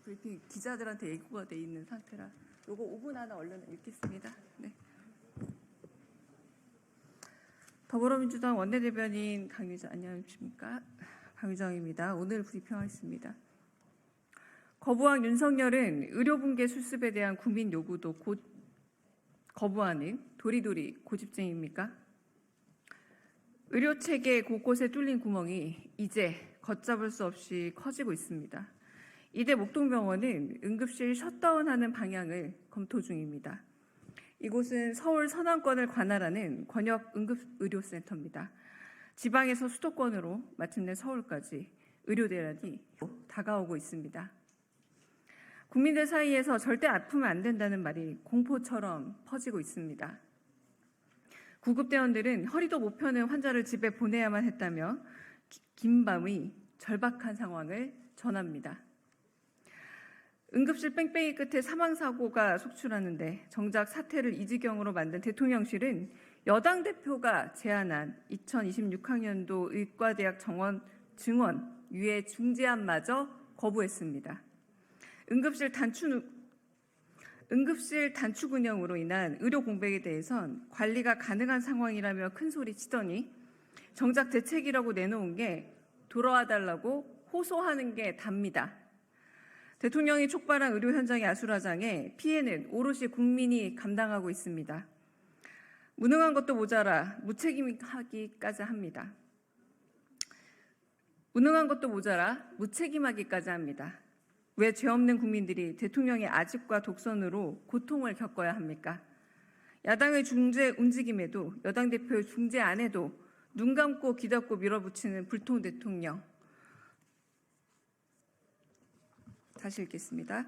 브리핑 기자들한테 예고가 돼 있는 상태라 요거 5분 안에 얼른 읽겠습니다. 네. 더불어민주당 원내대변인 강유정, 안녕하십니까? 강유정입니다. 오늘 브리핑하겠습니다. 거부한 윤석열은 의료붕괴 수습에 대한 국민 요구도 곧 거부하는 도리도리 고집쟁입니까? 의료체계 곳곳에 뚫린 구멍이 이제 걷잡을 수 없이 커지고 있습니다. 이대 목동병원은 응급실 셧다운하는 방향을 검토 중입니다. 이곳은 서울 서남권을 관할하는 권역응급의료센터입니다. 지방에서 수도권으로 마침내 서울까지 의료대란이 다가오고 있습니다. 국민들 사이에서 절대 아프면 안 된다는 말이 공포처럼 퍼지고 있습니다. 구급대원들은 허리도 못 펴는 환자를 집에 보내야만 했다며 긴 밤의 절박한 상황을 전합니다. 응급실 뺑뺑이 끝에 사망사고가 속출하는데 정작 사태를 이 지경으로 만든 대통령실은 여당 대표가 제안한 2026학년도 의과대학 증원 유예 중지안마저 거부했습니다. 응급실 단축 운영으로 인한 의료 공백에 대해선 관리가 가능한 상황이라며 큰소리 치더니 정작 대책이라고 내놓은 게 돌아와 달라고 호소하는 게 답니다. 대통령이 촉발한 의료 현장의 아수라장에 피해는 오롯이 국민이 감당하고 있습니다. 무능한 것도 모자라 무책임하기까지 합니다. 왜 죄 없는 국민들이 대통령의 아집과 독선으로 고통을 겪어야 합니까? 야당의 중재 움직임에도 여당 대표의 중재 안 해도 눈 감고 귀 닫고 밀어붙이는 불통 대통령. 다시 읽겠습니다.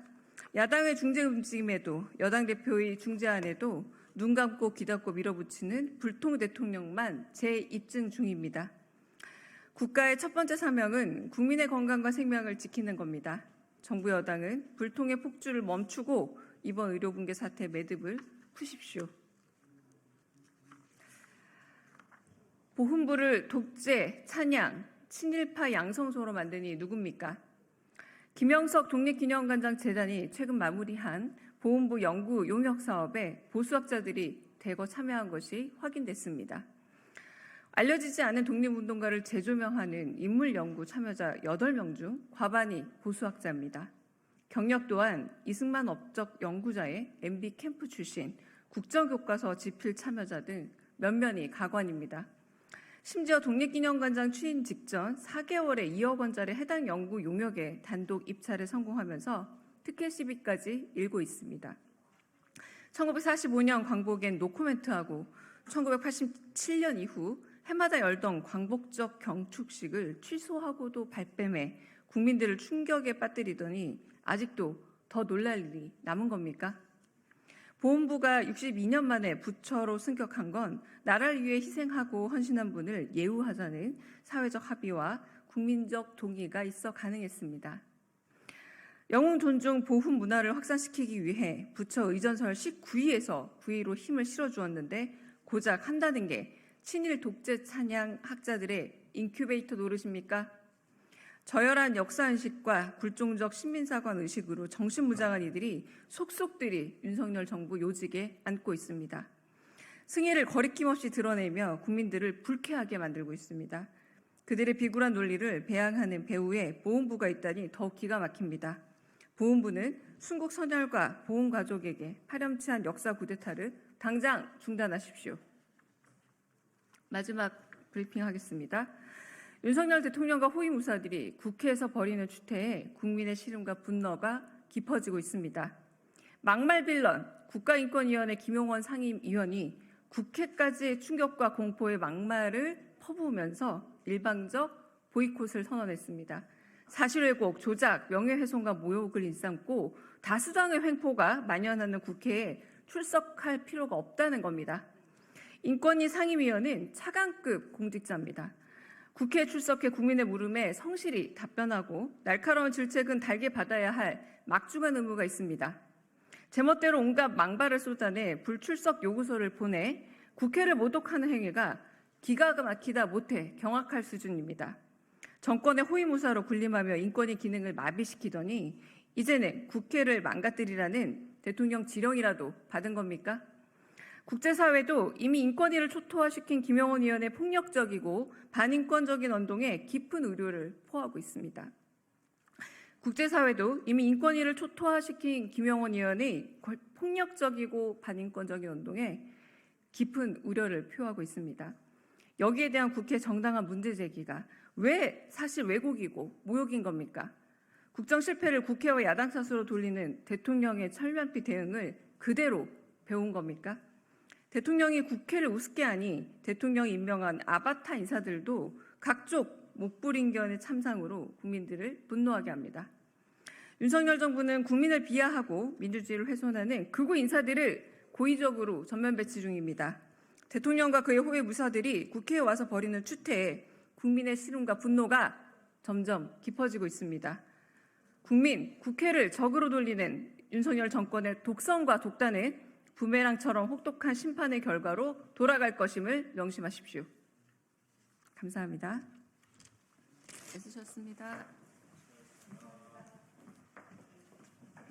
야당의 중재 움직임에도 여당 대표의 중재 안 해도 눈 감고 귀 닫고 밀어붙이는 불통 대통령만 재입증 중입니다. 국가의 첫 번째 사명은 국민의 건강과 생명을 지키는 겁니다. 정부 여당은 불통의 폭주를 멈추고 이번 의료붕괴 사태 매듭을 푸십시오. 보훈부를 독재, 찬양, 친일파 양성소로 만드니 누굽니까? 김영석 독립기념관장 재단이 최근 마무리한 보훈부 연구 용역 사업에 보수학자들이 대거 참여한 것이 확인됐습니다. 알려지지 않은 독립운동가를 재조명하는 인물연구 참여자 8명 중 과반이 보수학자입니다. 경력 또한 이승만 업적 연구자의 MB 캠프 출신, 국정교과서 집필 참여자 등 면면이 가관입니다. 심지어 독립기념관장 취임 직전 4개월에 2억 원짜리 해당 연구 용역에 단독 입찰에 성공하면서 특혜 시비까지 일고 있습니다. 1945년 광복엔 노코멘트하고 1987년 이후 해마다 열던 광복적 경축식을 취소하고도 발뺌해 국민들을 충격에 빠뜨리더니 아직도 더 놀랄 일이 남은 겁니까? 보훈부가 62년 만에 부처로 승격한 건 나라를 위해 희생하고 헌신한 분을 예우하자는 사회적 합의와 국민적 동의가 있어 가능했습니다. 영웅 존중 보훈 문화를 확산시키기 위해 부처 의전설 19위에서 9위로 힘을 실어주었는데 고작 한다는 게 친일 독재 찬양 학자들의 인큐베이터 노릇입니까? 저열한 역사인식과 굴종적 신민사관 의식으로 정신무장한 이들이 속속들이 윤석열 정부 요직에 앉고 있습니다. 승리를 거리낌 없이 드러내며 국민들을 불쾌하게 만들고 있습니다. 그들의 비굴한 논리를 배양하는 배후에 보훈부가 있다니 더욱 기가 막힙니다. 보훈부는 순국 선열과 보훈가족에게 파렴치한 역사 쿠데타를 당장 중단하십시오. 마지막 브리핑하겠습니다. 윤석열 대통령과 호위무사들이 국회에서 벌이는 추태에 국민의 시름과 분노가 깊어지고 있습니다. 막말 빌런 국가인권위원회 김용원 상임위원이 국회까지 충격과 공포의 막말을 퍼부으면서 일방적 보이콧을 선언했습니다. 사실 왜곡, 조작, 명예훼손과 모욕을 일삼고 다수당의 횡포가 만연하는 국회에 출석할 필요가 없다는 겁니다. 인권위 상임위원은 차관급 공직자입니다. 국회에 출석해 국민의 물음에 성실히 답변하고 날카로운 질책은 달게 받아야 할 막중한 의무가 있습니다. 제멋대로 온갖 망발을 쏟아내 불출석 요구서를 보내 국회를 모독하는 행위가 기가 막히다 못해 경악할 수준입니다. 정권의 호위무사로 군림하며 인권위 기능을 마비시키더니 이제는 국회를 망가뜨리라는 대통령 지령이라도 받은 겁니까? 국제사회도 이미 인권위를 초토화시킨 김영원 의원의 폭력적이고 반인권적인 언동에 깊은 우려를 포하고 있습니다. 국제사회도 이미 인권위를 초토화시킨 김영원 의원의 폭력적이고 반인권적인 언동에 깊은 우려를 표하고 있습니다. 여기에 대한 국회 정당한 문제 제기가 왜 사실 왜곡이고 모욕인 겁니까? 국정 실패를 국회와 야당 탓으로 돌리는 대통령의 철면피 대응을 그대로 배운 겁니까? 대통령이 국회를 우습게 하니 대통령이 임명한 아바타 인사들도 각종 못부린견의 참상으로 국민들을 분노하게 합니다. 윤석열 정부는 국민을 비하하고 민주주의를 훼손하는 극우 인사들을 고의적으로 전면 배치 중입니다. 대통령과 그의 호위 무사들이 국회에 와서 벌이는 추태에 국민의 시름과 분노가 점점 깊어지고 있습니다. 국회를 적으로 돌리는 윤석열 정권의 독선과 독단은 부메랑처럼 혹독한 심판의 결과로 돌아갈 것임을 명심하십시오. 감사합니다. 애쓰셨습니다.